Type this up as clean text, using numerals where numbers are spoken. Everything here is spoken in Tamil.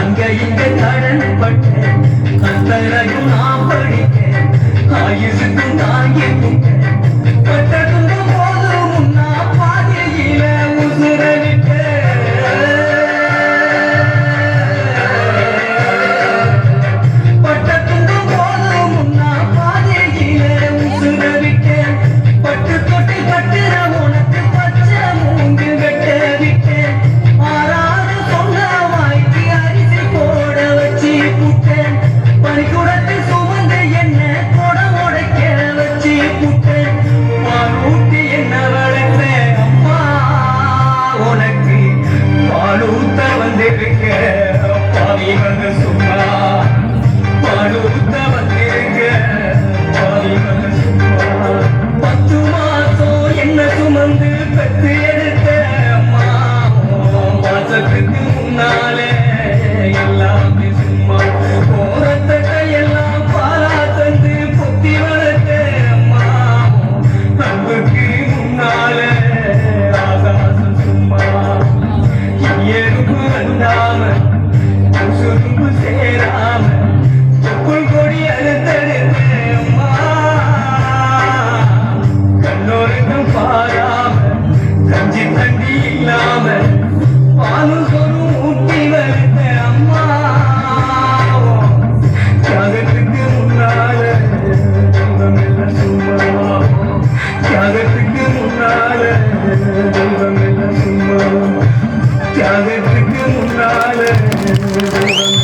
அங்க இங்க கடன் பட்டேன் கத்தரையும் நான் படித்தேன் ஆயுசுக்கும் தாங்கி பட்டதுங்க போதும் நான் பாதையில உசுரவிட்டேன் பட்டதுங்க போதும் நான் பாதையில உசுரவிட்டேன் பட்டு தொட்டு கட்டுற உனக்கு பச்சை மூங்கு வெட்ட விட்டேன் ஆறாறு சொன்ன வாய்க்கு அரிசி போட வச்சு புட்டேன் பனிக்குடத்தை சுமந்து என்ன கொட உடைக்க வச்சு புட்டேன் பாலூட்டி என்ன வளர்த்தேன் அம்மா உனக்கு பாலூத்த வந்திருக்க பாவி வந்து சும்மா பாலூத்த வந்திருக்க பாவி வந்து சும்மா 10 மாசம் என்ன சுமந்து பெற்று எடுத்த அம்மா மாசத்துக்கு முன்னாலே எல்லாமே சும்மா போறத்த கையெல்லாம் பாலா தந்து பொத்தி வளர்த்த அம்மா அன்புக்கு முன்னாலே ஆகாசம் சும்மா எறும்பு வந்தாம சுரும்பு சேராம தொப்புள் கொடி அழுத்தெடுத்த அம்மா கண்ணோருக்கும் பாராம கஞ்சி தண்ணி இல்லாம பாலும் சொரும் ஊட்டி வளர்த்த அம்மா தியாகத்துக்கு முன்னால தெய்வம் எல்லாம் சும்மா தியாகத்துக்கு முன்னால தெய்வம் எல்லாம் சும்மா தியாகத்துக்கு முன்னால தெய்வம்